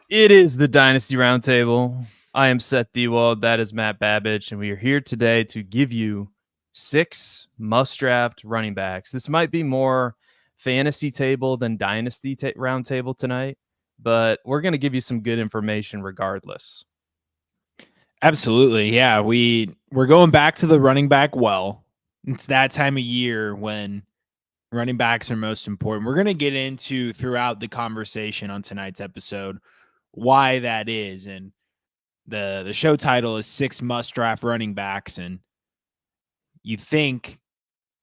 It is the Dynasty Roundtable. I am Seth Dewald. That is Matt Babbage, and we are here today to give you 6 must-draft running backs. This might be more fantasy table than Dynasty Roundtable tonight, but we're going to give you some good information regardless. Absolutely. Yeah, we're going back to the running back well. It's that time of year when running backs are most important. We're going to get into throughout the conversation on tonight's episode why that is, and the show title is 6 must draft running backs, and you think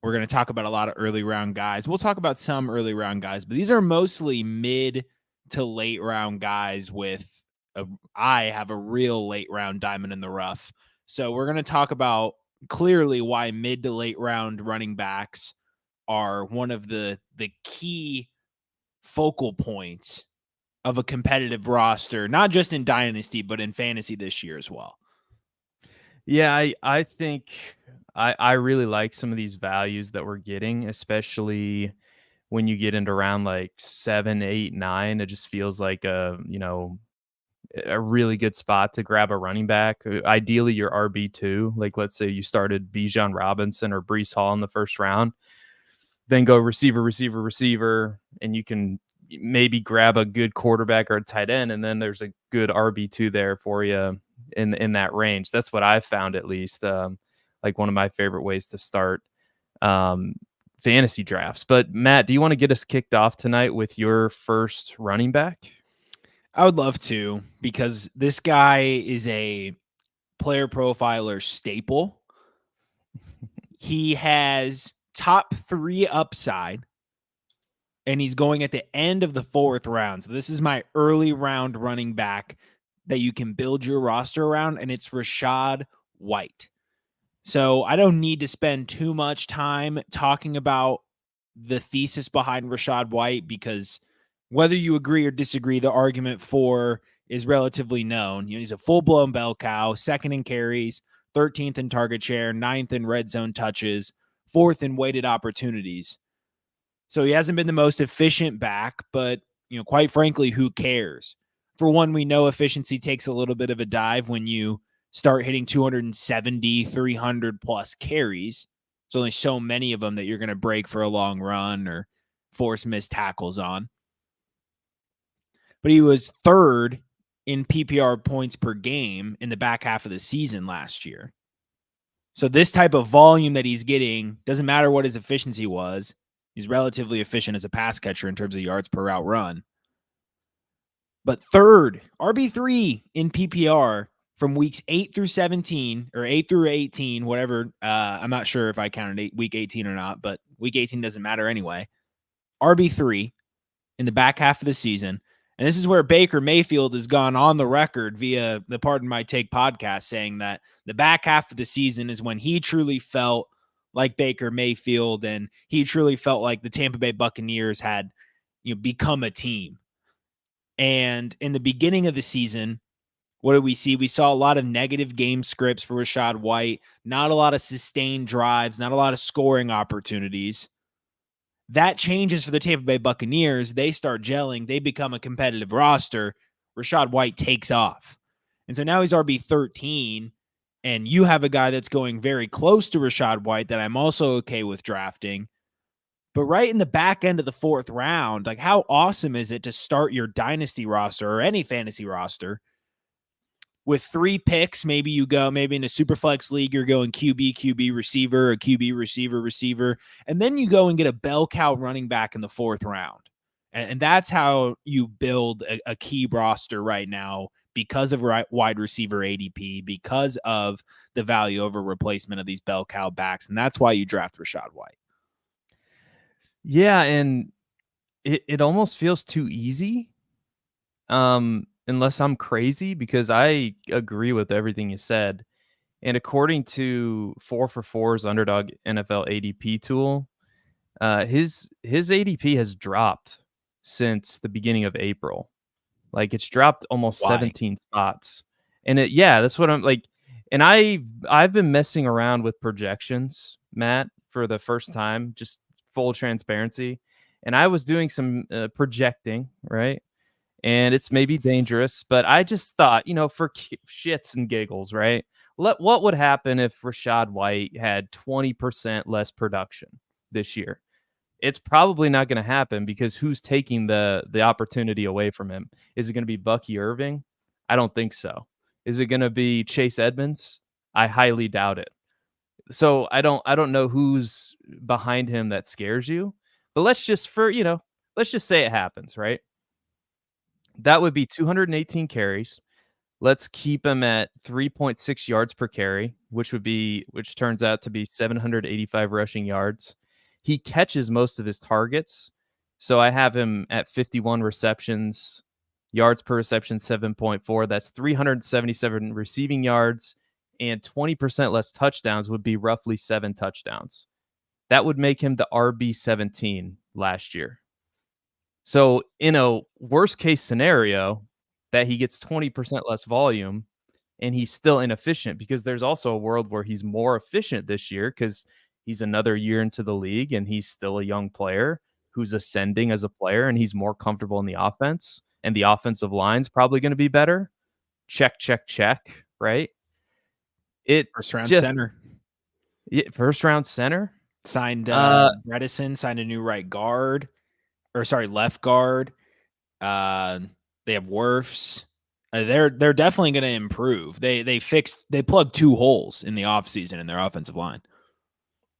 we're going to talk about a lot of early round guys. We'll talk about some early round guys, but these are mostly mid to late round guys with I have a real late round diamond in the rough. So we're going to talk about clearly why mid to late round running backs are one of the key focal points of a competitive roster, not just in Dynasty, but in fantasy this year as well. Yeah, I think I really like some of these values that we're getting, especially when you get into around like 7, 8, 9. It just feels like a really good spot to grab a running back. Ideally, your RB2. Like, let's say you started Bijan Robinson or Brees Hall in the first round, then go receiver, receiver, receiver, and you can maybe grab a good quarterback or a tight end, and then there's a good RB2 there for you in that range. That's what I've found, at least. Like one of my favorite ways to start fantasy drafts. But Matt, do you want to get us kicked off tonight with your first running back? I would love to, because this guy is a player profiler staple. He has top 3 upside, and he's going at the end of the 4th round. So this is my early round running back that you can build your roster around, and it's Rachaad White. So I don't need to spend too much time talking about the thesis behind Rachaad White, because whether you agree or disagree, the argument for is relatively known. He's a full-blown bell cow, 2nd in carries, 13th in target share, 9th in red zone touches, 4th in weighted opportunities. So he hasn't been the most efficient back, but quite frankly, who cares? For one, we know efficiency takes a little bit of a dive when you start hitting 270, 300 plus carries. There's only so many of them that you're going to break for a long run or force missed tackles on. But he was 3rd in PPR points per game in the back half of the season last year. So this type of volume that he's getting, doesn't matter what his efficiency was, he's relatively efficient as a pass catcher in terms of yards per route run. But 3rd, RB3 in PPR from weeks 8 through 17 or 8 through 18, whatever. I'm not sure if I counted week 18 or not, but week 18 doesn't matter anyway. RB3 in the back half of the season. And this is where Baker Mayfield has gone on the record via the Pardon My Take podcast, saying that the back half of the season is when he truly felt like Baker Mayfield, and he truly felt like the Tampa Bay Buccaneers had become a team. And in the beginning of the season, what did we see? We saw a lot of negative game scripts for Rachaad White, not a lot of sustained drives, not a lot of scoring opportunities. That changes for the Tampa Bay Buccaneers. They start gelling. They become a competitive roster. Rachaad White takes off. And so now he's RB13, and you have a guy that's going very close to Rachaad White that I'm also okay with drafting. But right in the back end of the 4th round, like, how awesome is it to start your dynasty roster or any fantasy roster with 3 picks? Maybe you go, maybe in a superflex league, you're going QB, receiver, or QB, receiver. And then you go and get a bell cow running back in the 4th round. And that's how you build a key roster right now, because of wide receiver ADP, because of the value over replacement of these bell cow backs. And that's why you draft Rachaad White. Yeah, and it almost feels too easy. Unless I'm crazy, because I agree with everything you said. And according to 4for4's Underdog NFL ADP tool, his ADP has dropped since the beginning of April. Like, it's dropped almost Why? 17 spots. And that's what I'm like. And I've been messing around with projections, Matt, for the first time, just full transparency. And I was doing some projecting, right? and it's maybe dangerous, but I just thought, for shits and giggles, right? What would happen if Rachaad White had 20% less production this year? It's probably not going to happen because who's taking the opportunity away from him? Is it going to be Bucky Irving? I don't think so. Is it going to be Chase Edmonds? I highly doubt it. So I don't know who's behind him that scares you. But let's just say it happens, right? That would be 218 carries. Let's keep him at 3.6 yards per carry, which turns out to be 785 rushing yards. He catches most of his targets. So I have him at 51 receptions, yards per reception 7.4. That's 377 receiving yards, and 20% less touchdowns would be roughly 7 touchdowns. That would make him the RB17 last year. So in a worst case scenario that he gets 20% less volume and he's still inefficient, because there's also a world where he's more efficient this year because he's another year into the league and he's still a young player who's ascending as a player and he's more comfortable in the offense and the offensive line's probably going to be better. Check, check, check, right? It First round just center. First round center. Signed Bredesen, signed a new right guard. Left guard. They have Wirfs. They're definitely going to improve. They plugged 2 holes in the offseason in their offensive line.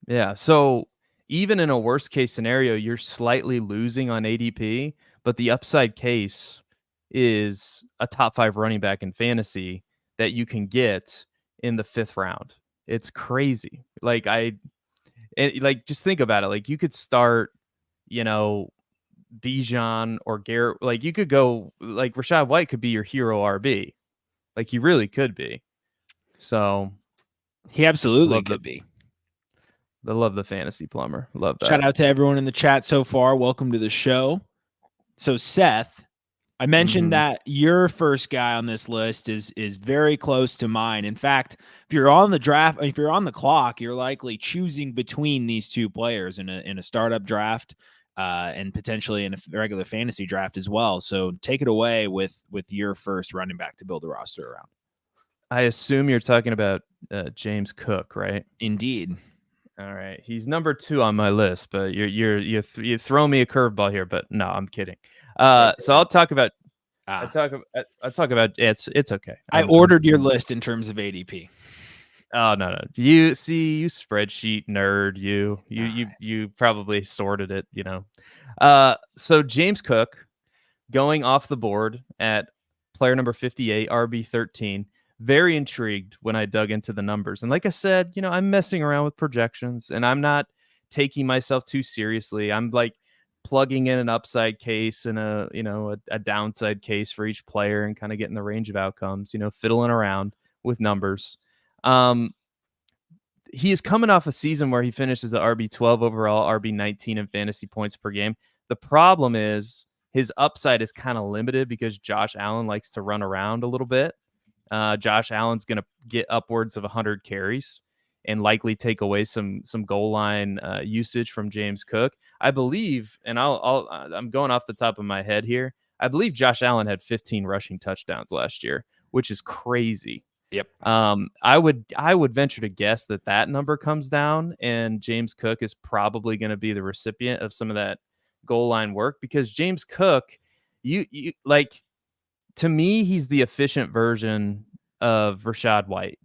Yeah. So even in a worst case scenario, you're slightly losing on ADP, but the upside case is a top 5 running back in fantasy that you can get in the 5th round. It's crazy. Just think about it. Like you could start, Bijan or Garrett. Like you could go, like Rachaad White could be your hero RB. Like he really could be. So he absolutely could be. I love the fantasy plumber. Love that. Shout out to everyone in the chat so far. Welcome to the show. So Seth, I mentioned that your first guy on this list is very close to mine. In fact, if you're on the clock, you're likely choosing between these 2 players in a startup draft and potentially in a regular fantasy draft as well. So take it away with your first running back to build a roster around. I assume you're talking about James Cook, right? Indeed. All right, he's number 2 on my list, but you throw me a curveball here, but no, I'm kidding. So I'll talk about. I talk about it's okay. I ordered your list in terms of ADP. Oh no! You spreadsheet nerd. You probably sorted it. So James Cook going off the board at player number 58, RB13. Very intrigued when I dug into the numbers. And like I said, I'm messing around with projections and I'm not taking myself too seriously. I'm like plugging in an upside case and a downside case for each player and kind of getting the range of outcomes, fiddling around with numbers. He is coming off a season where he finishes the RB12 overall, RB19 in fantasy points per game. The problem is his upside is kind of limited because Josh Allen likes to run around a little bit. Josh Allen's going to get upwards of 100 carries and likely take away some goal line usage from James Cook. I believe, and I'm going off the top of my head here, I believe Josh Allen had 15 rushing touchdowns last year, which is crazy. Yep. I would venture to guess that number comes down, and James Cook is probably going to be the recipient of some of that goal line work because James Cook, you like. To me, he's the efficient version of Rachaad White.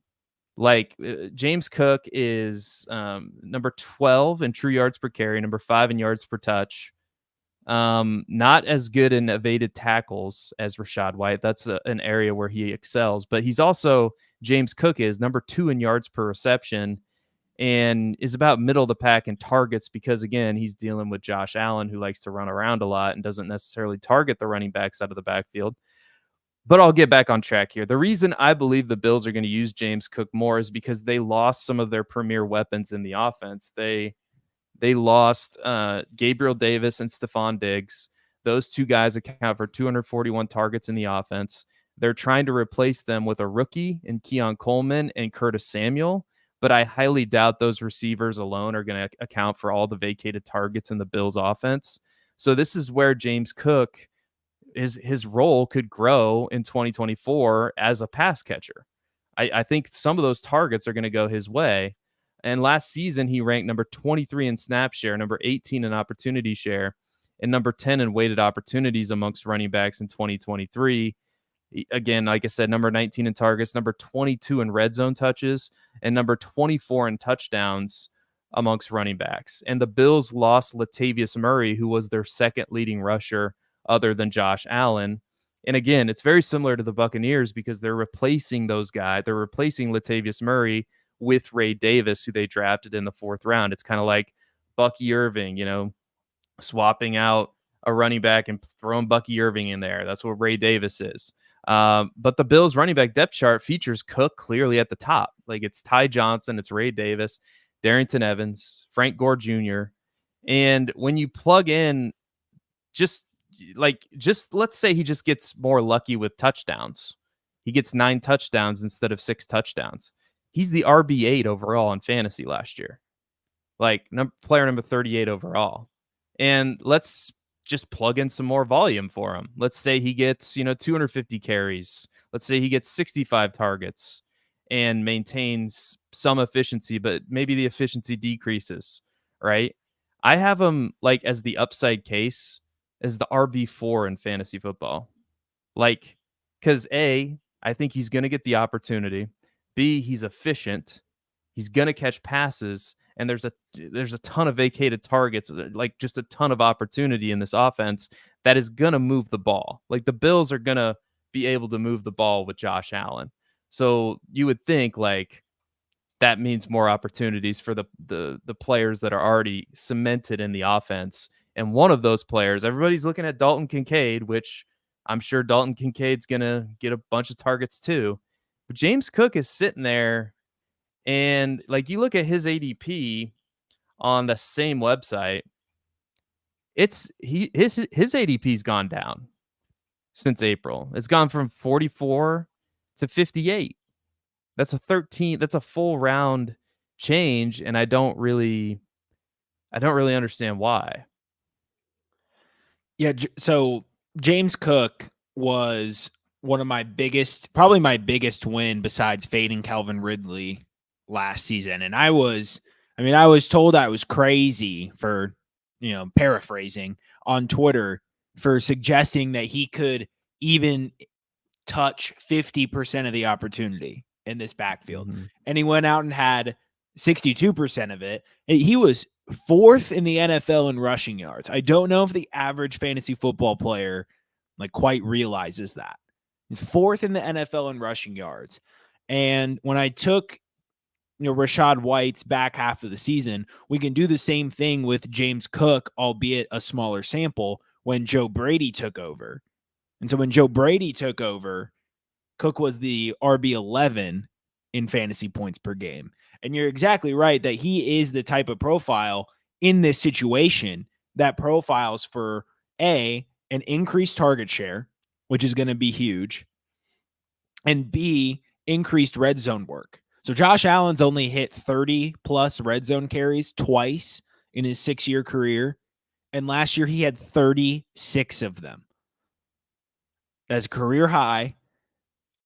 Like James Cook is number 12 in true yards per carry, number 5 in yards per touch. Not as good in evaded tackles as Rachaad White. That's an area where he excels. But he's also, James Cook is number 2 in yards per reception and is about middle of the pack in targets because, again, he's dealing with Josh Allen, who likes to run around a lot and doesn't necessarily target the running backs out of the backfield. But I'll get back on track here. The reason I believe the Bills are going to use James Cook more is because they lost some of their premier weapons in the offense. They lost Gabriel Davis and Stephon Diggs. Those 2 guys account for 241 targets in the offense. They're trying to replace them with a rookie in Keon Coleman and Curtis Samuel, but I highly doubt those receivers alone are going to account for all the vacated targets in the Bills offense. So this is where James Cook his role could grow in 2024 as a pass catcher. I think some of those targets are going to go his way. And last season, he ranked number 23 in snap share, number 18 in opportunity share, and number 10 in weighted opportunities amongst running backs in 2023. Again, like I said, number 19 in targets, number 22 in red zone touches, and number 24 in touchdowns amongst running backs. And the Bills lost Latavius Murray, who was their second leading rusher other than Josh Allen. And again, it's very similar to the Buccaneers because they're replacing those guys. They're replacing Latavius Murray with Ray Davis, who they drafted in the 4th round. It's kind of like Bucky Irving, swapping out a running back and throwing Bucky Irving in there. That's what Ray Davis is. But the Bills running back depth chart features Cook clearly at the top. Like it's Ty Johnson, it's Ray Davis, Darrington Evans, Frank Gore Jr. And when you plug in just let's say he just gets more lucky with touchdowns. He gets 9 touchdowns instead of 6 touchdowns. He's the RB8 overall in fantasy last year. Like player number 38 overall. And let's just plug in some more volume for him. Let's say he gets, 250 carries. Let's say he gets 65 targets and maintains some efficiency, but maybe the efficiency decreases, right? I have him like as the upside case as the RB4 in fantasy football. Like, because A, I think he's going to get the opportunity. B, he's efficient. He's going to catch passes. And there's a ton of vacated targets, like just a ton of opportunity in this offense that is going to move the ball. Like the Bills are going to be able to move the ball with Josh Allen. So you would think like that means more opportunities for the players that are already cemented in the offense. And one of those players, everybody's looking at Dalton Kincaid, which I'm sure Dalton Kincaid's going to get a bunch of targets too. But James Cook is sitting there. And like you look at his ADP on the same website, his ADP's gone down since April. It's gone from 44 to 58. That's a full round change, and I don't really understand why. Yeah, so James Cook was one of probably my biggest win besides fading Calvin Ridley last season. And I was told I was crazy for, paraphrasing on Twitter for suggesting that he could even touch 50% of the opportunity in this backfield. Mm-hmm. And he went out and had 62% of it. He was 4th in the NFL in rushing yards. I don't know if the average fantasy football player like quite realizes that. He's 4th in the NFL in rushing yards. And when I took Rachaad White's back half of the season, we can do the same thing with James Cook, albeit a smaller sample, when Joe Brady took over. And so when Joe Brady took over, Cook was the RB11 in fantasy points per game. And you're exactly right that he is the type of profile in this situation that profiles for A, an increased target share, which is going to be huge, and B, increased red zone work. So Josh Allen's only hit 30 plus red zone carries twice in his 6-year career. And last year he had 36 of them. That's a career high.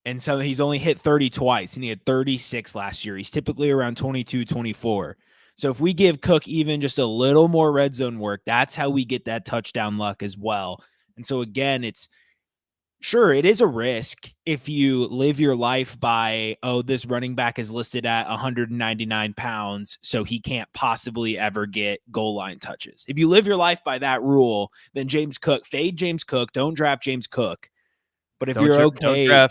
And so he's only hit 30 twice, and he had 36 last year. He's typically around 22, 24. So if we give Cook even just a little more red zone work, that's how we get that touchdown luck as well. And so again, it is a risk if you live your life by, this running back is listed at 199 pounds, so he can't possibly ever get goal line touches. If you live your life by that rule, then fade James Cook, don't draft James Cook. But if you're okay,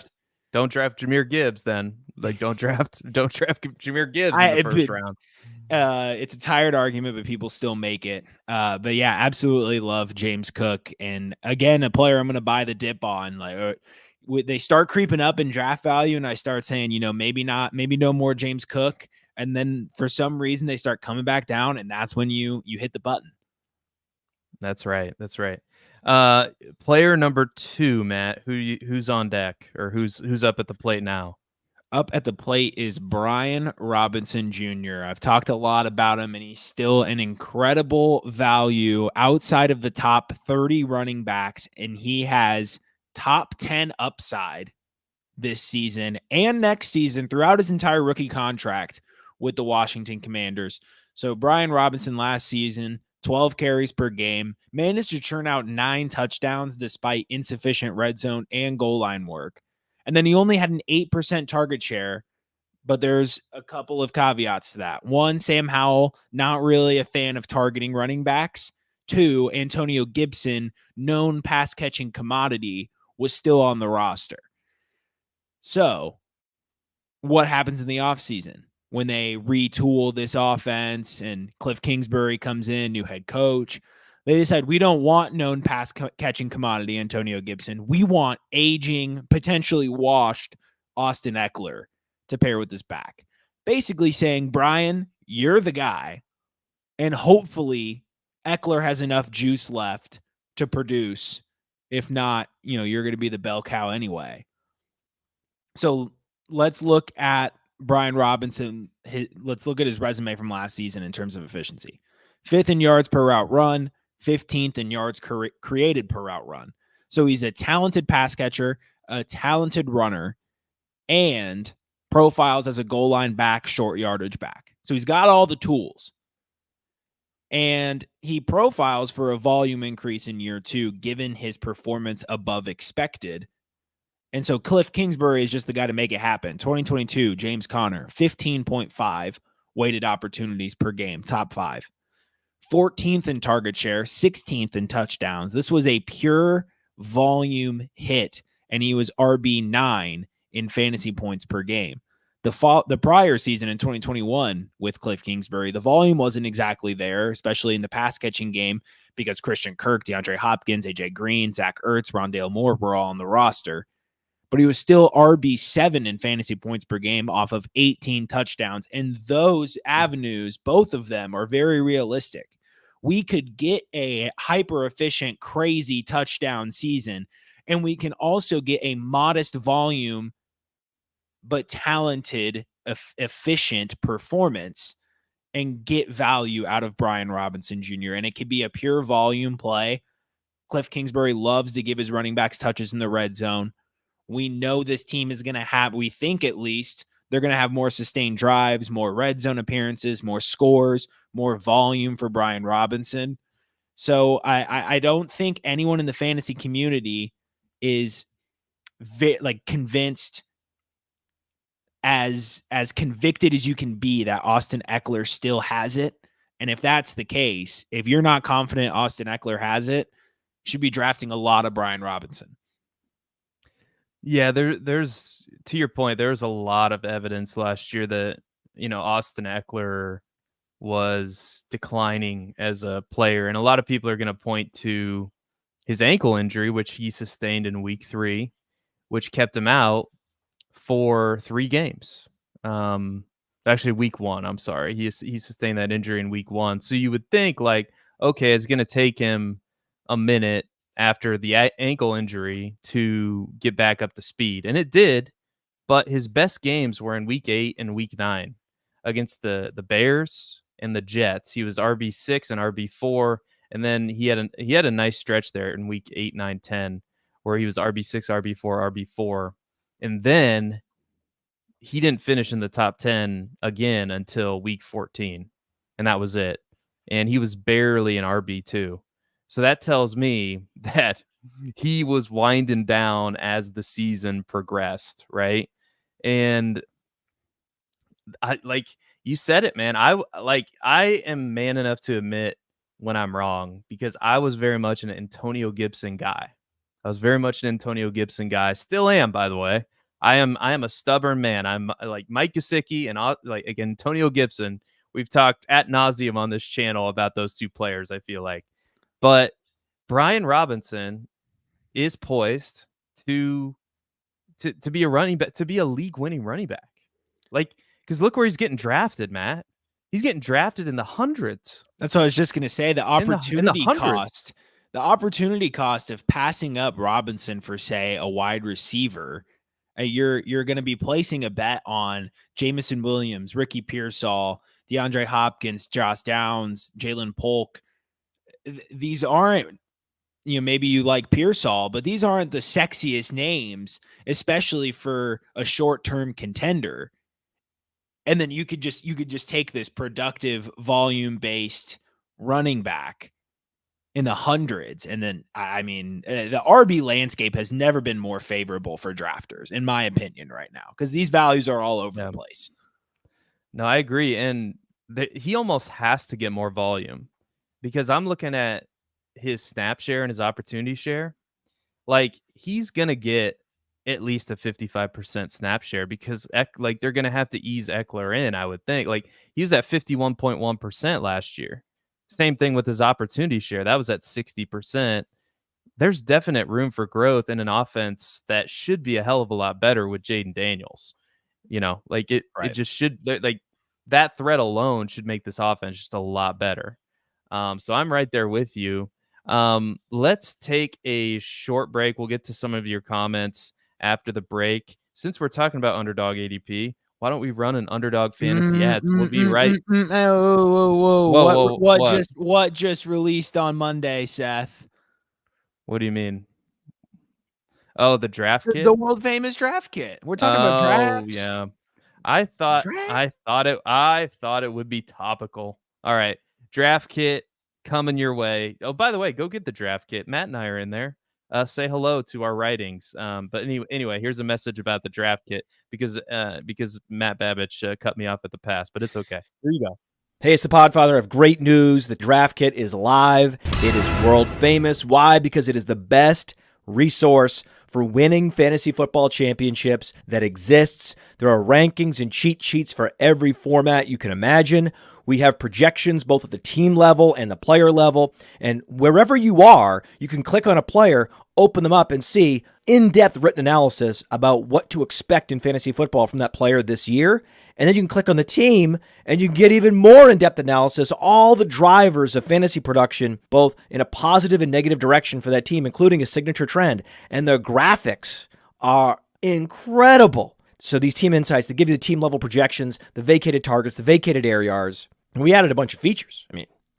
don't draft Jahmyr Gibbs then. Like don't draft Jahmyr Gibbs in the first round. It's a tired argument, but people still make it. But yeah, absolutely love James Cook. And again, a player I'm going to buy the dip on. Like they start creeping up in draft value, and I start saying, maybe no more James Cook. And then for some reason they start coming back down, and that's when you hit the button. That's right. Player number 2, Matt, who's on deck or who's up at the plate now? Up at the plate is Brian Robinson Jr. I've talked a lot about him, and he's still an incredible value outside of the top 30 running backs, and he has top 10 upside this season and next season throughout his entire rookie contract with the Washington Commanders. So Brian Robinson last season, 12 carries per game, managed to churn out 9 touchdowns despite insufficient red zone and goal line work. And then he only had an 8% target share, but there's a couple of caveats to that. One, Sam Howell, not really a fan of targeting running backs. 2, Antonio Gibson, known pass-catching commodity, was still on the roster. So what happens in the offseason when they retool this offense and Cliff Kingsbury comes in, new head coach? They decide we don't want known pass catching commodity Antonio Gibson. We want aging, potentially washed Austin Eckler to pair with this back. Basically saying, Brian, you're the guy. And hopefully Eckler has enough juice left to produce. If not, you're going to be the bell cow anyway. So let's look at Brian Robinson. Let's look at his resume from last season in terms of efficiency. 5th in yards per route run, 15th in yards created per route run. So he's a talented pass catcher, a talented runner, and profiles as a goal line back, short yardage back. So he's got all the tools. And he profiles for a volume increase in year 2, given his performance above expected. And so Cliff Kingsbury is just the guy to make it happen. 2022, James Conner, 15.5 weighted opportunities per game, top 5. 14th in target share, 16th in touchdowns. This was a pure volume hit, and he was RB9 in fantasy points per game. The prior season in 2021 with Cliff Kingsbury, the volume wasn't exactly there, especially in the pass-catching game, because Christian Kirk, DeAndre Hopkins, AJ Green, Zach Ertz, Rondale Moore were all on the roster. But he was still RB7 in fantasy points per game off of 18 touchdowns. And those avenues, both of them, are very realistic. We could get a hyper-efficient, crazy touchdown season, and we can also get a modest volume but talented, efficient performance and get value out of Brian Robinson Jr. And it could be a pure volume play. Cliff Kingsbury loves to give his running backs touches in the red zone. We know this team is going to have, we think at least, they're going to have more sustained drives, more red zone appearances, more scores, more volume for Brian Robinson. So I don't think anyone in the fantasy community is convinced, as convicted as you can be, that Austin Eckler still has it. And if that's the case, if you're not confident Austin Eckler has it, you should be drafting a lot of Brian Robinson. Yeah, there's, to your point, there's a lot of evidence last year that, Austin Eckler was declining as a player. And a lot of people are going to point to his ankle injury, which he sustained in week 3, which kept him out for 3 games. Actually week 1, I'm sorry. He sustained that injury in week 1. So you would think okay, it's going to take him a minute after the ankle injury to get back up to speed. And it did, but his best games were in week 8 and week 9 against the Bears and the Jets. He was RB6 and RB4. And then he had a nice stretch there in week 8, 9, 10, where he was RB6, RB4, RB4. And then he didn't finish in the top 10 again until week 14. And that was it. And he was barely an RB2. So that tells me that he was winding down as the season progressed, right? And you said it, man. I am man enough to admit when I'm wrong, because I was very much an Antonio Gibson guy. Still am, by the way. I am a stubborn man. I'm like Mike Gesicki and Antonio Gibson. We've talked ad nauseum on this channel about those 2 players, I feel like. But Brian Robinson is poised to be a running back, to be a league-winning running back. Because look where he's getting drafted, Matt. He's getting drafted in the hundreds. That's what I was just going to say. The opportunity cost. The opportunity cost of passing up Robinson for, say, a wide receiver You're going to be placing a bet on Jamison Williams, Ricky Pearsall, DeAndre Hopkins, Josh Downs, Jalen Polk. These aren't, maybe you like Pearsall, but these aren't the sexiest names, especially for a short-term contender. And then you could just take this productive volume-based running back in the hundreds. And then, the RB landscape has never been more favorable for drafters, in my opinion, right now, because these values are all over the place. No, I agree. And he almost has to get more volume, because I'm looking at his snap share and his opportunity share. Like, he's going to get at least a 55% snap share, because they're going to have to ease Eckler in, I would think. Like, he was at 51.1% last year. Same thing with his opportunity share. That was at 60%. There's definite room for growth in an offense that should be a hell of a lot better with Jaden Daniels. It just should, like, that threat alone should make this offense just a lot better. So I'm right there with you. Let's take a short break. We'll get to some of your comments after the break. Since we're talking about underdog ADP, why don't we run an underdog fantasy ads? We'll be right. Whoa. What just released on Monday, Seth? What do you mean? Oh, the draft kit? The world famous draft kit. We're talking about drafts. Oh, yeah. I thought it would be topical. All right. Draft kit coming your way. Oh, by the way, go get the draft kit. Matt and I are in there. Say hello to our writings. But anyway, here's a message about the draft kit, because Matt Babich cut me off at the pass, but it's okay. Here you go. Hey, it's the Podfather. I have great news. The draft kit is live. It is world famous. Why? Because it is the best resource for winning fantasy football championships that exists. There are rankings and cheat sheets for every format you can imagine. We have projections both at the team level and the player level. And wherever you are, you can click on a player, open them up, and see in-depth written analysis about what to expect in fantasy football from that player this year. And then you can click on the team and you can get even more in-depth analysis, all the drivers of fantasy production, both in a positive and negative direction for that team, including a signature trend. And the graphics are incredible. So these team insights, they give you the team level projections, the vacated targets, the vacated ARs. And we added a bunch of features.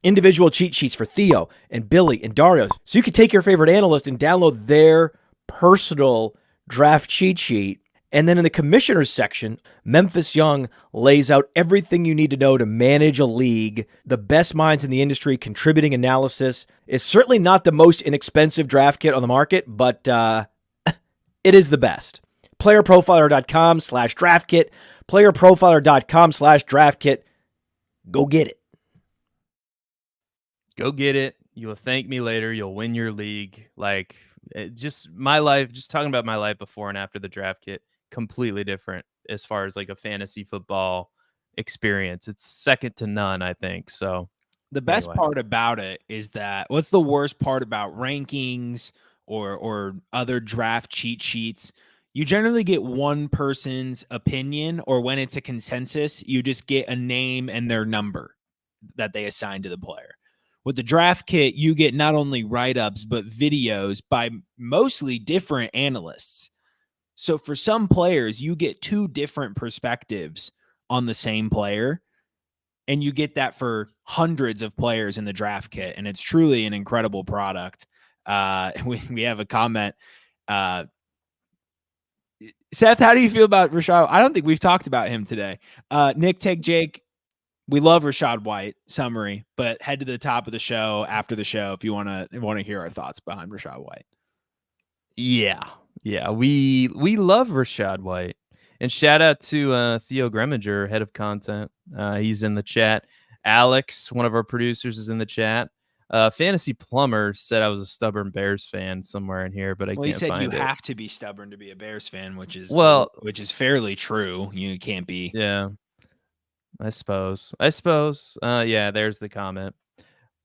Individual cheat sheets for Theo and Billy and Dario. So you could take your favorite analyst and download their personal draft cheat sheet. And then in the commissioners section, Memphis Young lays out everything you need to know to manage a league, the best minds in the industry contributing analysis. It's certainly not the most inexpensive draft kit on the market, but it is the best. PlayerProfiler.com/draft kit, PlayerProfiler.com/draft kit. Go get it. Go get it. You'll thank me later. You'll win your league. Like, just my life, just talking about my life before and after the draft kit, completely different as far as like a fantasy football experience. It's second to none, I think. So the best part about it is that, what's the worst part about rankings or other draft cheat sheets? You generally get one person's opinion, or when it's a consensus, you just get a name and their number that they assign to the player. With the draft kit, you get not only write-ups, but videos by mostly different analysts. So for some players, you get two different perspectives on the same player, and you get that for hundreds of players in the draft kit, and it's truly an incredible product. We have a comment. Seth, how do you feel about Rachaad? I don't think we've talked about him today. Nick, Take Jake, we love Rachaad White summary, but head to the top of the show after the show if you want to hear our thoughts behind Rachaad White. Yeah, we love Rachaad White, and shout out to Theo Greminger, head of content. He's in the chat. Alex, one of our producers, is in the chat. Fantasy Plumber said I was a stubborn Bears fan somewhere in here, but I can't find it. He said you have to be stubborn to be a Bears fan, which is fairly true. You can't be. Yeah, I suppose. Yeah, there's the comment.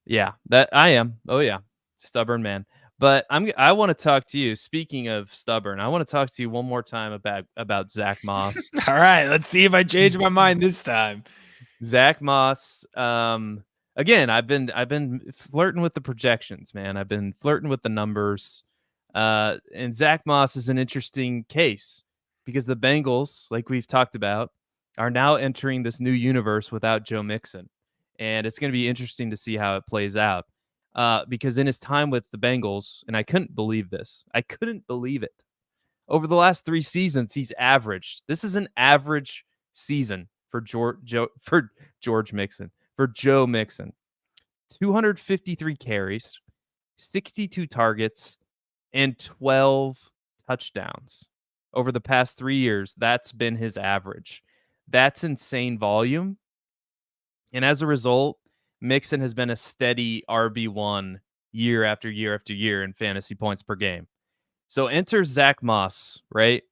Yeah, that I am. Oh yeah, stubborn man. But I want to talk to you. Speaking of stubborn, I want to talk to you one more time about Zach Moss. All right, let's see if I change my mind this time. Zach Moss. Again, I've been flirting with the projections, man. I've been flirting with the numbers. And Zach Moss is an interesting case because the Bengals, like we've talked about, are now entering this new universe without Joe Mixon. And it's going to be interesting to see how it plays out. Because in his time with the Bengals, and I couldn't believe this, I couldn't believe it. Over the last 3 seasons, he's averaged. This is an average season for George Mixon, for Joe Mixon. 253 carries, 62 targets, and 12 touchdowns. Over the past 3 years, that's been his average. That's insane volume. And as a result, Mixon has been a steady RB1 year after year after year in fantasy points per game. So enter Zach Moss, right?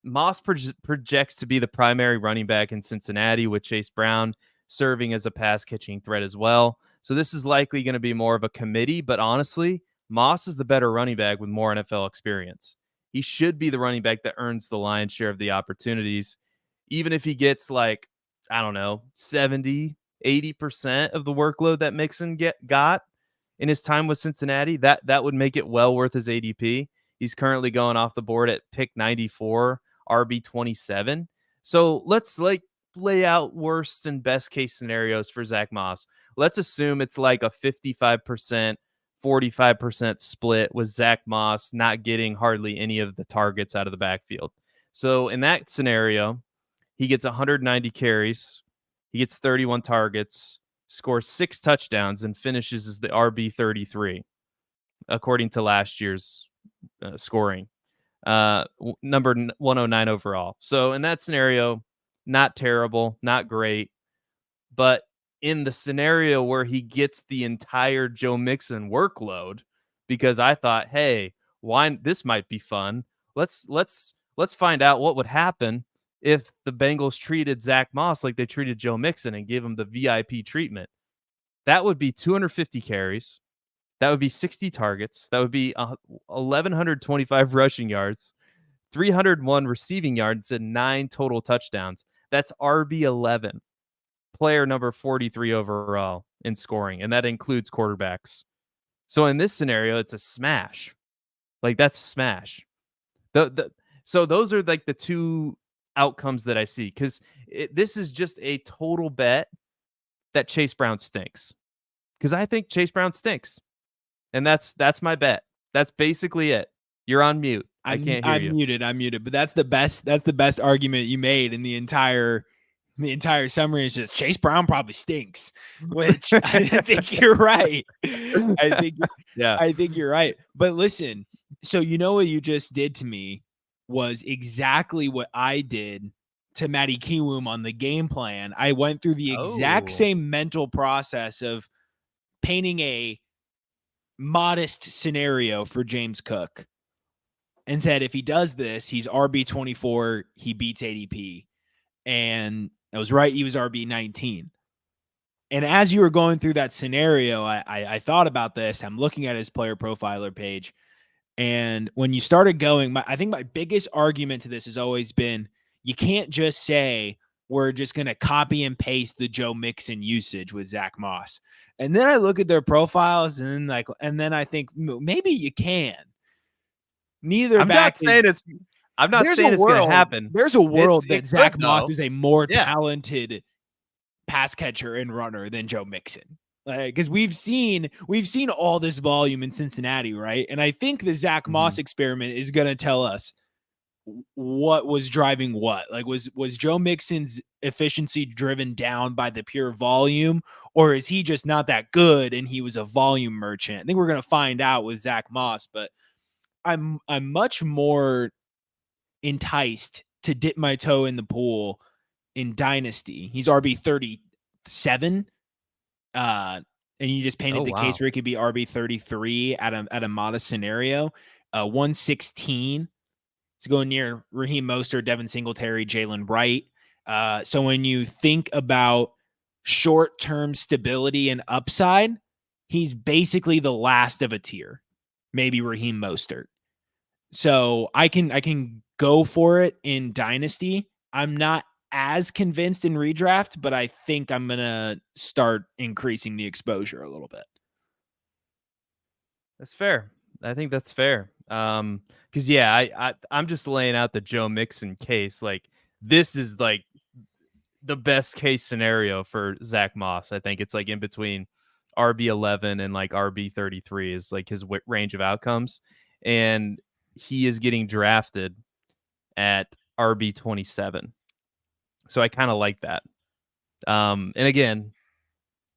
Moss projects to be the primary running back in Cincinnati, with Chase Brown serving as a pass catching threat as well. So this is likely going to be more of a committee, but honestly, Moss is the better running back with more NFL experience. He should be the running back that earns the lion's share of the opportunities, even if he gets like, I don't know, 70, 80% of the workload that Mixon got in his time with Cincinnati. That would make it well worth his ADP. He's currently going off the board at pick 94, RB 27. So let's lay out worst and best case scenarios for Zach Moss. Let's assume it's like a 55%, 45% split with Zach Moss not getting hardly any of the targets out of the backfield. So in that scenario, he gets 190 carries, he gets 31 targets, scores 6 touchdowns, and finishes as the RB 33, according to last year's scoring. Number 109 overall. So in that scenario, not terrible, not great. But in the scenario where he gets the entire Joe Mixon workload, because I thought, hey, this might be fun. Let's find out what would happen if the Bengals treated Zach Moss like they treated Joe Mixon and gave him the VIP treatment. That would be 250 carries. That would be 60 targets. That would be 1,125 rushing yards, 301 receiving yards, and 9 total touchdowns. That's RB11, player number 43 overall in scoring, and that includes quarterbacks. So in this scenario, it's a smash. Like, that's a smash. So those are like the two outcomes that I see, because this is just a total bet that Chase Brown stinks, because I think Chase Brown stinks. And that's my bet. That's basically it. You're on mute. I can't hear you. I'm muted. But that's the best argument you made in the entire summary. Is just Chase Brown probably stinks, which I think you're right. I think you're right. But listen, so you know what you just did to me was exactly what I did to Matty Kiwoom on the game plan. I went through the exact same mental process of painting a modest scenario for James Cook and said, if he does this, he's RB24, he beats ADP. And I was right, he was RB19. And as you were going through that scenario, I thought about this. I'm looking at his player profiler page. And when you started going, I think my biggest argument to this has always been, you can't just say, we're just going to copy and paste the Joe Mixon usage with Zach Moss. And then I look at their profiles and then I think maybe you can. I'm not saying it's going to happen. There's a world that Zach Moss is a more talented pass catcher and runner than Joe Mixon. Because we've seen all this volume in Cincinnati, right? And I think the Zach Moss experiment is going to tell us what was driving what. Like, was Joe Mixon's efficiency driven down by the pure volume, or is he just not that good and he was a volume merchant? I think we're going to find out with Zach Moss, but I'm much more enticed to dip my toe in the pool in Dynasty. He's RB 37. And you just painted the case where it could be RB 33 at a modest scenario. 116. It's going near Raheem Mostert, Devin Singletary, Jaylen Warren. So when you think about short-term stability and upside, he's basically the last of a tier, maybe Raheem Mostert. So I can go for it in Dynasty. I'm not as convinced in redraft, but I think I'm going to start increasing the exposure a little bit. That's fair. I think that's fair. Because I'm just laying out the Joe Mixon case. Like, this is like the best case scenario for Zach Moss. I think it's like in between RB11 and like RB33 is like his range of outcomes, and he is getting drafted at RB27. So I kind of like that. And again,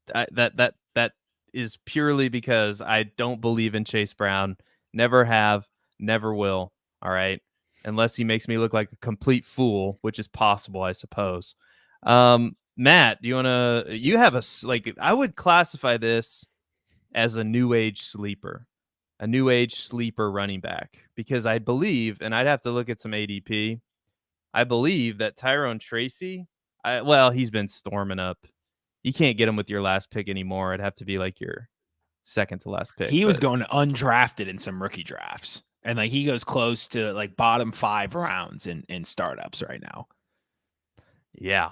that is purely because I don't believe in Chase Brown. Never have, never will. All right, unless he makes me look like a complete fool, which is possible, I suppose. Matt, do you wanna? You have I would classify this as a new age sleeper, running back, because I believe, and I'd have to look at some ADP. I believe that Tyrone Tracy, he's been storming up. You can't get him with your last pick anymore. It'd have to be like your second to last pick. He was going undrafted in some rookie drafts, and like he goes close to like bottom 5 rounds in startups right now. Yeah.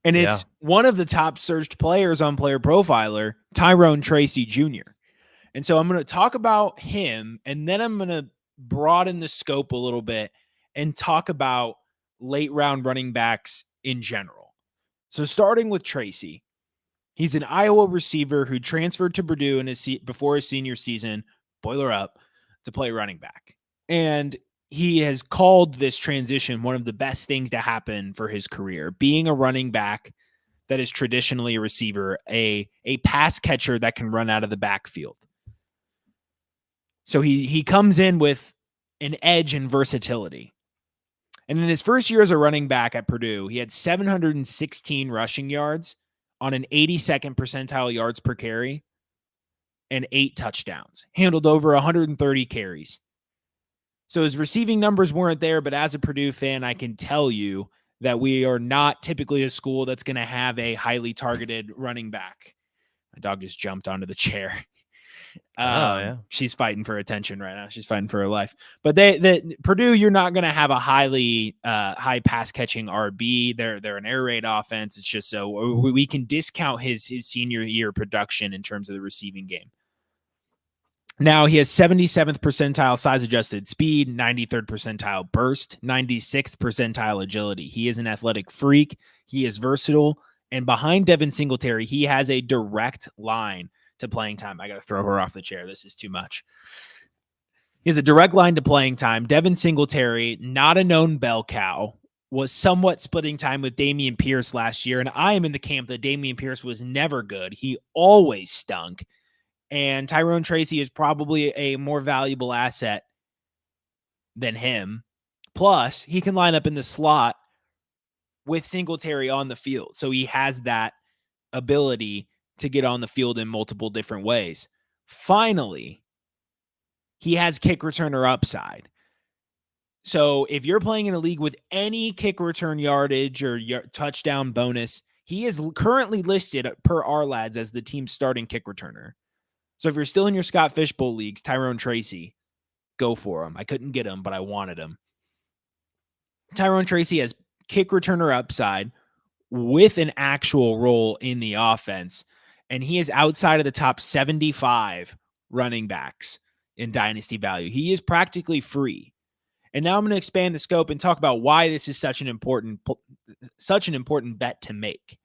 And it's one of the top searched players on Player Profiler, Tyrone Tracy Jr. And so I'm going to talk about him, and then I'm going to broaden the scope a little bit and talk about late round running backs in general. So starting with Tracy, he's an Iowa receiver who transferred to Purdue before his senior season, boiler up, to play running back. And he has called this transition one of the best things to happen for his career, being a running back that is traditionally a receiver, a pass catcher that can run out of the backfield. So he comes in with an edge and versatility. And in his first year as a running back at Purdue, he had 716 rushing yards on an 82nd percentile yards per carry and 8 touchdowns, handled over 130 carries. So his receiving numbers weren't there, but as a Purdue fan, I can tell you that we are not typically a school that's going to have a highly targeted running back. My dog just jumped onto the chair. She's fighting for attention right now. She's fighting for her life. But Purdue, you're not going to have a high pass catching RB. They're an air raid offense. It's just so we can discount his senior year production in terms of the receiving game. Now he has 77th percentile size adjusted speed, 93rd percentile burst, 96th percentile agility. He is an athletic freak. He is versatile. And behind Devin Singletary, he has a direct line to playing time. I got to throw her off the chair. This is too much. He has a direct line to playing time. Devin Singletary, not a known bell cow, was somewhat splitting time with Dameon Pierce last year. And I am in the camp that Dameon Pierce was never good. He always stunk. And Tyrone Tracy is probably a more valuable asset than him. Plus, he can line up in the slot with Singletary on the field. So he has that ability to get on the field in multiple different ways. Finally, he has kick returner upside. So if you're playing in a league with any kick return yardage or touchdown bonus, he is currently listed per RLads as the team's starting kick returner. So if you're still in your Scott Fishbowl leagues, Tyrone Tracy, go for him. I couldn't get him, but I wanted him. Tyrone Tracy has kick returner upside with an actual role in the offense, and he is outside of the top 75 running backs in Dynasty value. He is practically free. And now I'm going to expand the scope and talk about why this is such an important bet to make.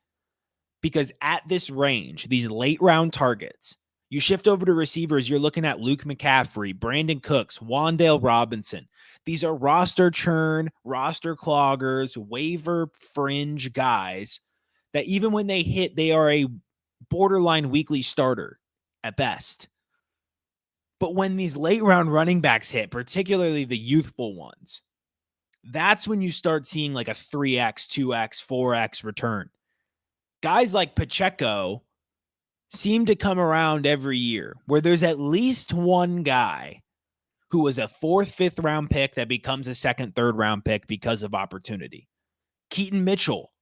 Because at this range, these late round targets, you shift over to receivers, you're looking at Luke McCaffrey, Brandon Cooks, Wan'Dale Robinson. These are roster churn, roster cloggers, waiver fringe guys that even when they hit, they are a borderline weekly starter at best. But when these late round running backs hit, particularly the youthful ones, that's when you start seeing like a 3x, 2x, 4x return. Guys like Pacheco seem to come around every year where there's at least one guy who was a 4th, 5th round pick that becomes a 2nd, 3rd round pick because of opportunity. Keaton Mitchell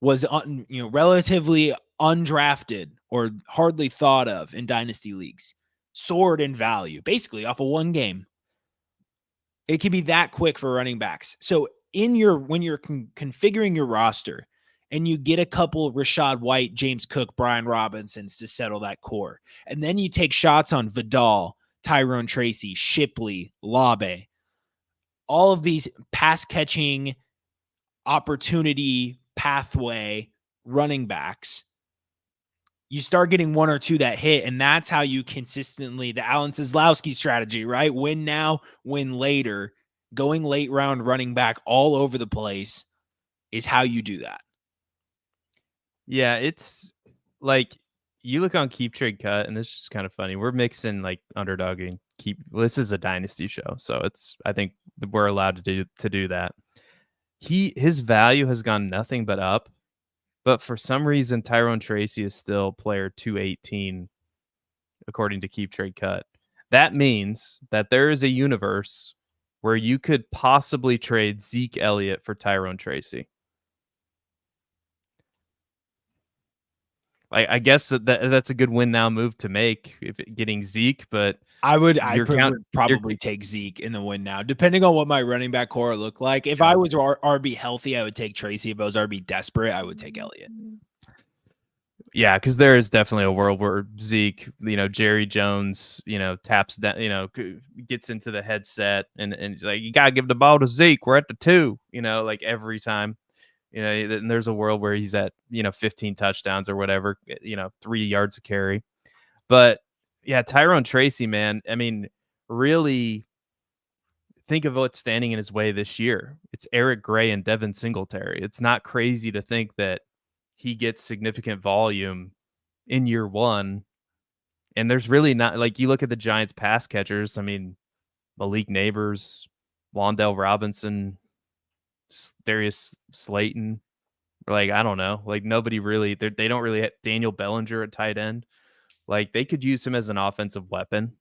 was relatively undrafted or hardly thought of in dynasty leagues. Soared in value, basically off of one game. It can be that quick for running backs. So when you're configuring your roster, and you get a couple Rachaad White, James Cook, Brian Robinsons to settle that core. And then you take shots on Vidal, Tyrone Tracy, Shipley, Labe, all of these pass catching opportunity pathway running backs, you start getting one or two that hit, and that's how you consistently, the Alan Seslowsky strategy, right? Win now, win later. Going late round running back all over the place is how you do that. Yeah, it's like you look on Keep Trade Cut, and this is kind of funny. We're mixing like underdog and keep. Well, this is a dynasty show, so I think we're allowed to do that. His value has gone nothing but up, but for some reason Tyrone Tracy is still player 218 according to Keep Trade Cut. That means that there is a universe where you could possibly trade Zeke Elliott for Tyrone Tracy. I guess that's a good win now move to make if getting Zeke, but I would probably take Zeke in the win now, depending on what my running back core look like. If I was RB healthy, I would take Tracy. If I was RB desperate, I would take Elliott. Yeah, because there is definitely a world where Zeke, Jerry Jones, taps down, gets into the headset and like, you gotta give the ball to Zeke. We're at the 2, like every time. And there's a world where he's at, 15 touchdowns or whatever, 3 yards a carry. But yeah, Tyrone Tracy, man, I mean, really think of what's standing in his way this year. It's Eric Gray and Devin Singletary. It's not crazy to think that he gets significant volume in year 1. And there's really not, like, you look at the Giants pass catchers. I mean, Malik Neighbors, Wan'Dale Robinson, Darius Slayton, like, I don't know, like nobody really, they don't really have Daniel Bellinger at tight end. Like they could use him as an offensive weapon,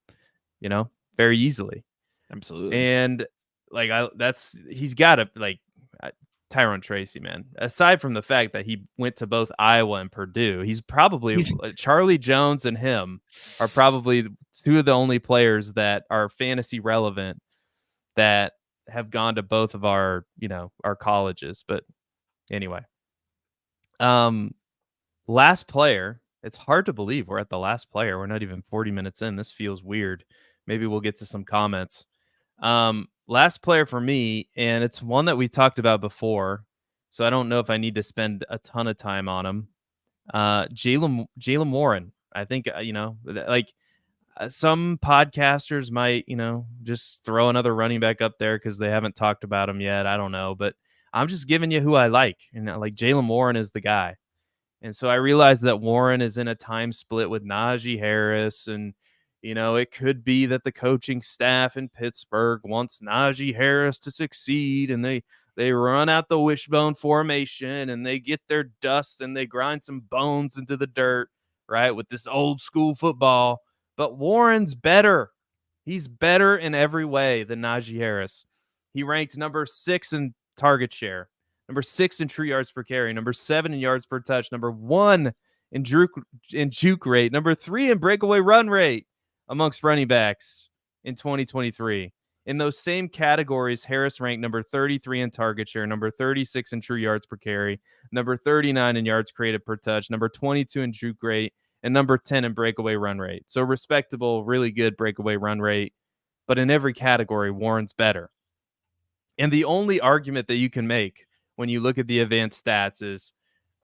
very easily. Absolutely. And like, he's got to Tyrone Tracy, man, aside from the fact that he went to both Iowa and Purdue, he's Charlie Jones and him are probably 2 of the only players that are fantasy relevant that have gone to both of our colleges. But anyway, last player. It's hard to believe we're at the last player. We're not even 40 minutes in. This feels weird. Maybe we'll get to some comments. Last player for me, and it's one that we talked about before, so I don't know if I need to spend a ton of time on him. Jaylen Warren. I think some podcasters might, just throw another running back up there because they haven't talked about him yet. I don't know, but I'm just giving you who I like. And like Jaylen Warren is the guy. And so I realized that Warren is in a time split with Najee Harris. And, it could be that the coaching staff in Pittsburgh wants Najee Harris to succeed. And they run out the wishbone formation and they get their dust and they grind some bones into the dirt, right, with this old school football. But Warren's better. He's better in every way than Najee Harris. He ranked number 6 in target share, number 6 in true yards per carry, number 7 in yards per touch, number 1 in juke rate, number 3 in breakaway run rate amongst running backs in 2023. In those same categories, Harris ranked number 33 in target share, number 36 in true yards per carry, number 39 in yards created per touch, number 22 in juke rate, and number 10 in breakaway run rate. So respectable, really good breakaway run rate. But in every category, Warren's better. And the only argument that you can make when you look at the advanced stats is,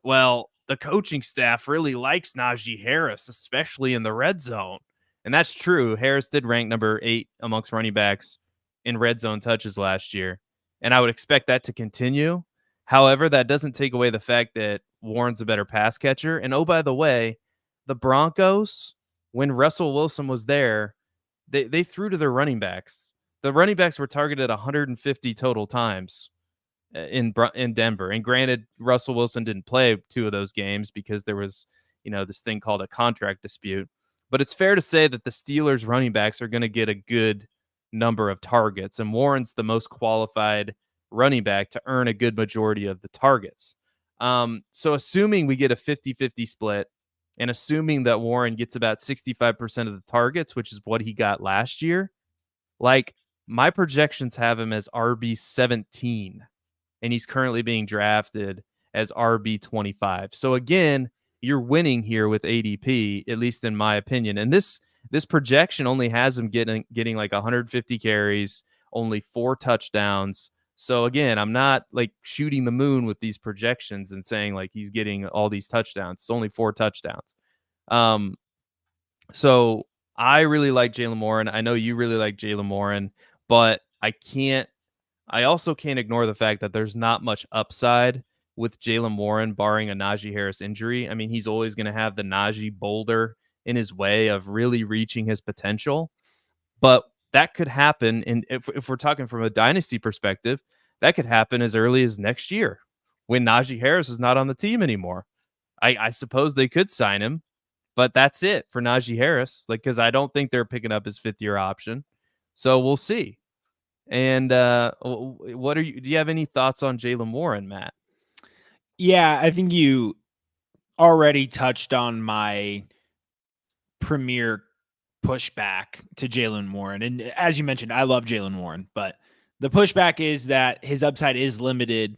well, the coaching staff really likes Najee Harris, especially in the red zone. And that's true. Harris did rank number 8 amongst running backs in red zone touches last year. And I would expect that to continue. However, that doesn't take away the fact that Warren's a better pass catcher. And oh, by the way, the Broncos, when Russell Wilson was there, they threw to their running backs. The running backs were targeted 150 total times in Denver. And granted, Russell Wilson didn't play 2 of those games because there was, this thing called a contract dispute. But it's fair to say that the Steelers running backs are going to get a good number of targets. And Warren's the most qualified running back to earn a good majority of the targets. So assuming we get a 50-50 split, and assuming that Warren gets about 65% of the targets, which is what he got last year, like my projections have him as RB 17, and he's currently being drafted as RB 25. So again, you're winning here with ADP, at least in my opinion. And this this projection only has him getting like 150 carries, only 4 touchdowns. So again, I'm not like shooting the moon with these projections and saying like he's getting all these touchdowns. It's only 4 touchdowns. So I really like Jaylen Warren. I know you really like Jaylen Warren, but I also can't ignore the fact that there's not much upside with Jaylen Warren, barring a Najee Harris injury. I mean, he's always going to have the Najee boulder in his way of really reaching his potential. But that could happen. And if we're talking from a dynasty perspective, that could happen as early as next year when Najee Harris is not on the team anymore. I suppose they could sign him, but that's it for Najee Harris. Like, because I don't think they're picking up his 5th-year option. So we'll see. And do you have any thoughts on Jaylen Warren, Matt? Yeah, I think you already touched on my premier pushback to Jaylen Warren. And as you mentioned, I love Jaylen Warren, but the pushback is that his upside is limited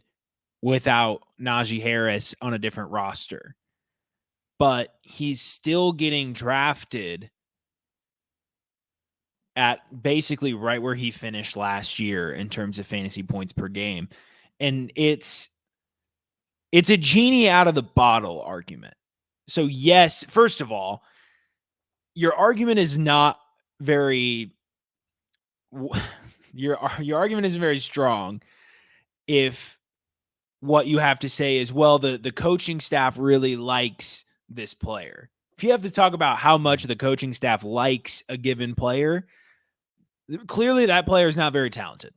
without Najee Harris on a different roster. But he's still getting drafted at basically right where he finished last year in terms of fantasy points per game. And it's a genie out of the bottle argument. So yes, first of all, your argument is not very your argument isn't very strong if what you have to say is, well, the coaching staff really likes this player. If you have to talk about how much the coaching staff likes a given player, clearly that player is not very talented.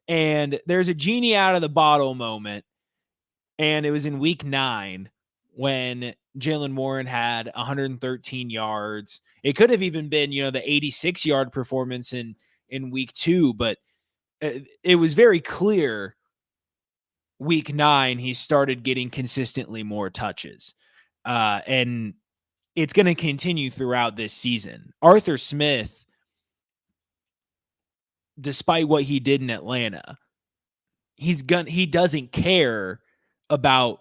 And there's a genie out of the bottle moment. And it was in week 9 when Jaylen Warren had 113 yards. It could have even been, the 86-yard performance in week 2, but it was very clear week 9 he started getting consistently more touches. And it's going to continue throughout this season. Arthur Smith, despite what he did in Atlanta, he doesn't care about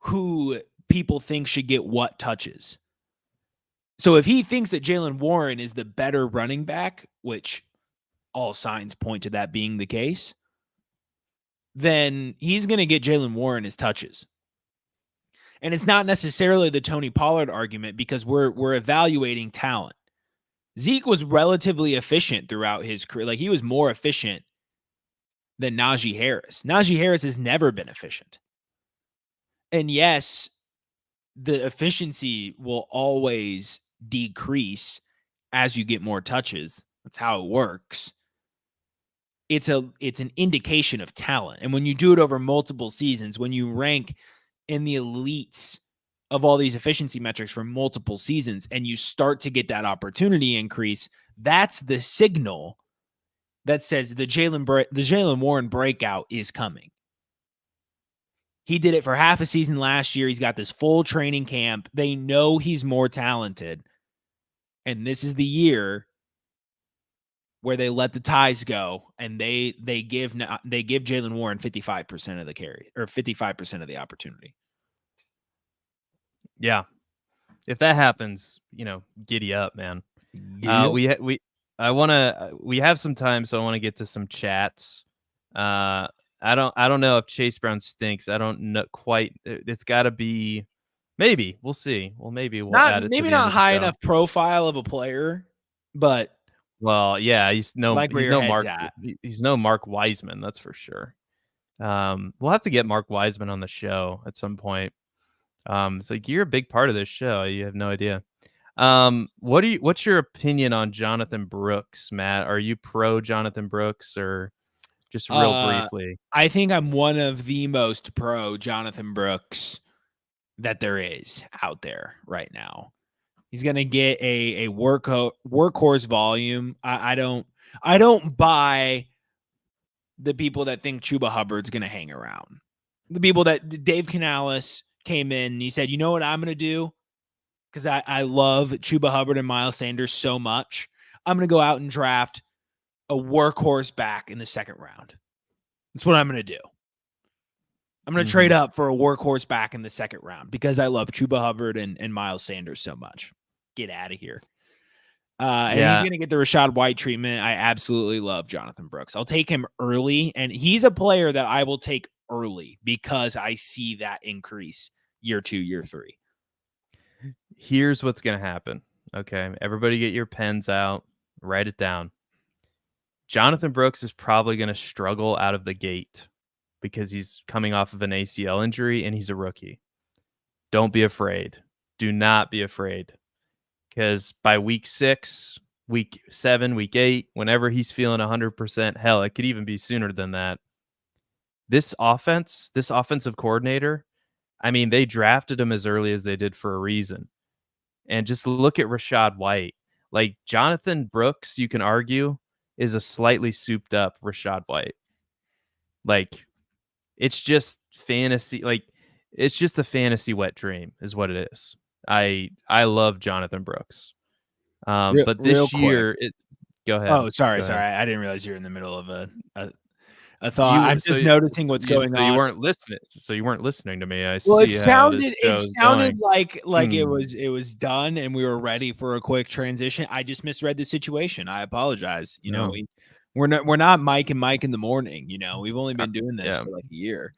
who people think should get what touches. So if he thinks that Jaylen Warren is the better running back, which all signs point to that being the case, then he's going to get Jaylen Warren his touches. And it's not necessarily the Tony Pollard argument because we're evaluating talent. Zeke was relatively efficient throughout his career. Like, he was more efficient than Najee Harris. Najee Harris has never been efficient. And yes, the efficiency will always decrease as you get more touches. That's how it works. It's an indication of talent. And when you do it over multiple seasons, when you rank in the elites of all these efficiency metrics for multiple seasons and you start to get that opportunity increase, that's the signal that says the Jaylen Warren breakout is coming. He did it for half a season last year. He's got this full training camp. They know he's more talented. And this is the year where they let the ties go and they give Jaylen Warren 55% of the carry, or 55% of the opportunity. Yeah. If that happens, giddy up, man. We have some time, so I want to get to some chats. I don't know if Chase Brown stinks. I don't know quite. It's got to be, maybe. We'll see. Well, maybe we'll add it. Maybe not high enough profile of a player, but well, yeah, he's no Mark. He's no Mark Wiseman, that's for sure. We'll have to get Mark Wiseman on the show at some point. It's like, you're a big part of this show. You have no idea. What's your opinion on Jonathan Brooks, Matt? Are you pro Jonathan Brooks, or just real briefly? I think I'm one of the most pro Jonathan Brooks that there is out there right now. He's going to get a workhorse volume. I don't buy the people that think Chuba Hubbard's going to hang around. The people that Dave Canales came in and he said, you know what I'm going to do? Because I love Chuba Hubbard and Miles Sanders so much. I'm going to go out and draft a workhorse back in the 2nd round. That's what I'm going to do. I'm going to trade up for a workhorse back in the 2nd round because I love Chuba Hubbard and Miles Sanders so much. Get out of here. And he's going to get the Rachaad White treatment. I absolutely love Jonathan Brooks. I'll take him early, and he's a player that I will take early because I see that increase year 2, year 3. Here's what's going to happen. Okay, everybody get your pens out, write it down. Jonathan Brooks is probably going to struggle out of the gate because he's coming off of an ACL injury and he's a rookie. Don't be afraid. Do not be afraid. Because by week 6, week 7, week 8, whenever he's feeling 100%, hell, it could even be sooner than that. This offensive coordinator, I mean, they drafted him as early as they did for a reason. And just look at Rachaad White. Like, Jonathan Brooks, you can argue, is a slightly souped up Rachaad White. Like, it's just fantasy. Like, it's just a fantasy wet dream is what it is. I love Jonathan Brooks. But this year, go ahead. Oh, sorry. Go ahead. I didn't realize you were in the middle of a thought. I'm just noticing what's going on. You weren't listening. So you weren't listening to me. It sounded like it was done and we were ready for a quick transition. I just misread the situation. I apologize. You know, we're not Mike and Mike in the morning. You know, we've only been doing this for like a year.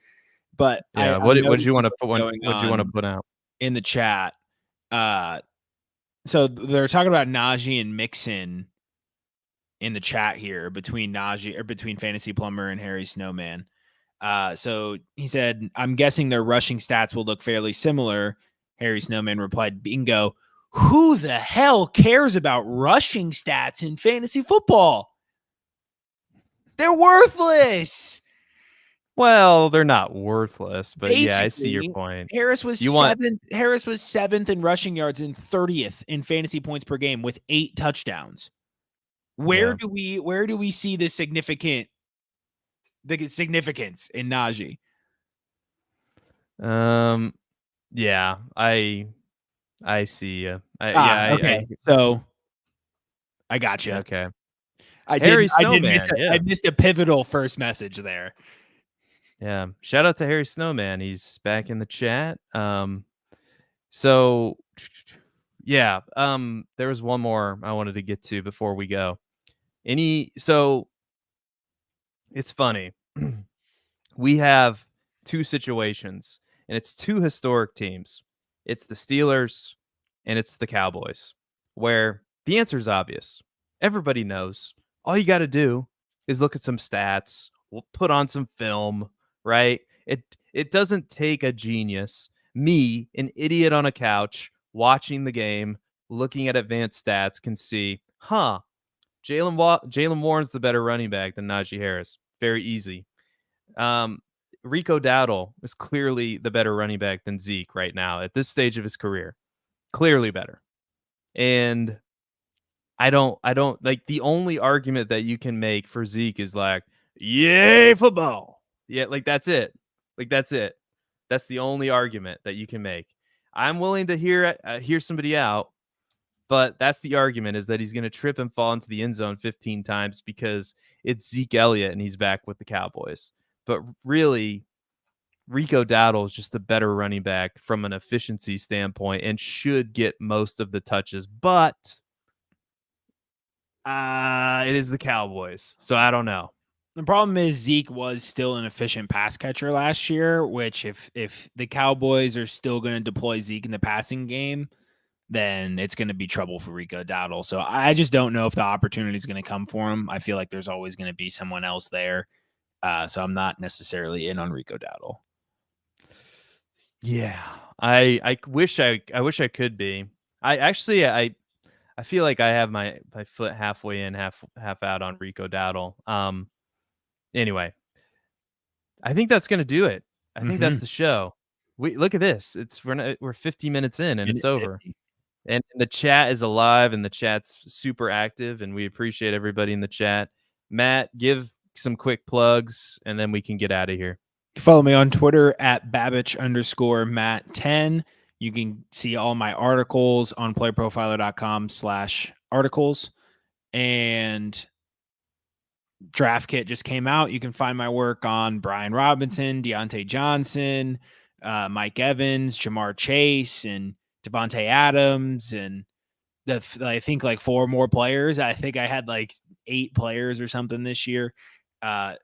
But yeah, what did you want to put? What did you want to put out in the chat? So they're talking about Najee and Mixon in the chat here between Fantasy Plumber and Harry Snowman. So he said, I'm guessing their rushing stats will look fairly similar. Harry Snowman replied, bingo. Who the hell cares about rushing stats in fantasy football? They're worthless. Well, they're not worthless, but basically, yeah, I see your point. Harris was 7th in rushing yards and 30th in fantasy points per game with 8 touchdowns. Where do we see the significance in Najee? Yeah, I see. Okay. So I got you. Okay. I missed a pivotal first message there. Yeah. Shout out to Harry Snowman. He's back in the chat. So yeah, there was one more I wanted to get to before we go. So it's funny. We have 2 situations, and it's 2 historic teams. It's the Steelers and it's the Cowboys, where the answer is obvious. Everybody knows. All you got to do is look at some stats. We'll put on some film, right? It doesn't take a genius. Me, an idiot on a couch, watching the game, looking at advanced stats, can see, Jaylen Warren's the better running back than Najee Harris. Very easy. Rico Dowdle is clearly the better running back than Zeke right now at this stage of his career. Clearly better. And I don't like, the only argument that you can make for Zeke is like, yay, football. Yeah, like that's it. That's the only argument that you can make. I'm willing to hear somebody out, but that's the argument, is that he's going to trip and fall into the end zone 15 times because it's Zeke Elliott and he's back with the Cowboys. But really, Rico Dowdle is just a better running back from an efficiency standpoint and should get most of the touches. But it is the Cowboys, so I don't know. The problem is Zeke was still an efficient pass catcher last year, which if the Cowboys are still going to deploy Zeke in the passing game, then it's going to be trouble for Rico Dowdle. So I just don't know if the opportunity is going to come for him. I feel like there's always going to be someone else there. So I'm not necessarily in on Rico Dowdle. Yeah, I wish I could be. I feel like I have my foot halfway in, half out on Rico Dowdle. Anyway, I think that's going to do it. I think that's the show. We look at this. We're 50 minutes in and it's over. And the chat is alive and the chat's super active, and we appreciate everybody in the chat. Matt, give some quick plugs and then we can get out of here. Follow me on Twitter at Babbage_Matt10. You can see all my articles on PlayerProfiler.com/articles. And Draft Kit just came out. You can find my work on Brian Robinson, Deontay Johnson, Mike Evans, Jamar Chase, and Devontae Adams, and I think like 4 more players. I think I had like 8 players or something this year.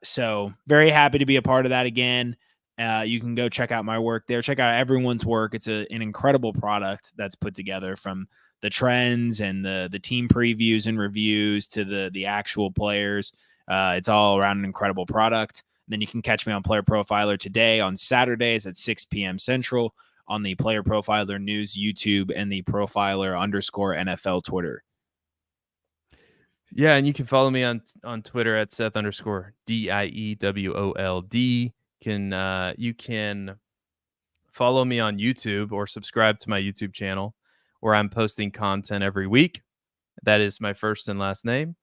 So very happy to be a part of that again. You can go check out my work there. Check out everyone's work. It's an incredible product that's put together, from the trends and the team previews and reviews to the actual players. It's all around an incredible product. Then you can catch me on Player Profiler today on Saturdays at 6 p.m. Central on the Player Profiler News YouTube and the Profiler_NFL Twitter. Yeah, and you can follow me on Twitter at Seth_DIEWOLD. You can follow me on YouTube or subscribe to my YouTube channel, where I'm posting content every week. That is my first and last name.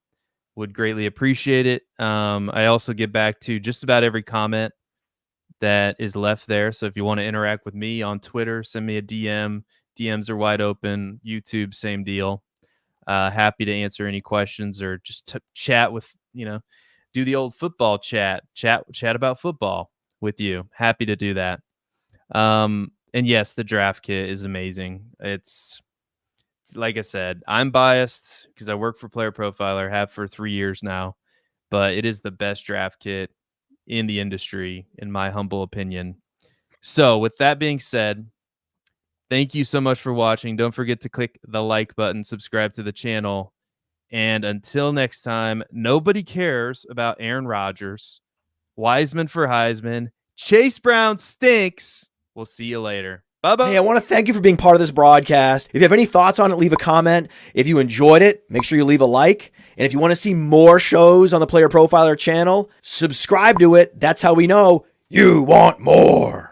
Would greatly appreciate it. I also get back to just about every comment that is left there. So if you want to interact with me on Twitter, send me a DM. DMs are wide open. YouTube, same deal. Happy to answer any questions or just chat with, do the old football chat about football with you. Happy to do that. And yes, the draft kit is amazing. It's like I said, I'm biased because I work for Player Profiler, have for 3 years now, but it is the best draft kit in the industry, in my humble opinion. So with that being said, thank you so much for watching. Don't forget to click the like button, subscribe to the channel. And until next time, nobody cares about Aaron Rodgers, Wiseman for Heisman, Chase Brown stinks. We'll see you later. Bye-bye. Hey, I want to thank you for being part of this broadcast. If you have any thoughts on it, leave a comment. If you enjoyed it, make sure you leave a like. And if you want to see more shows on the Player Profiler channel, subscribe to it. That's how we know you want more.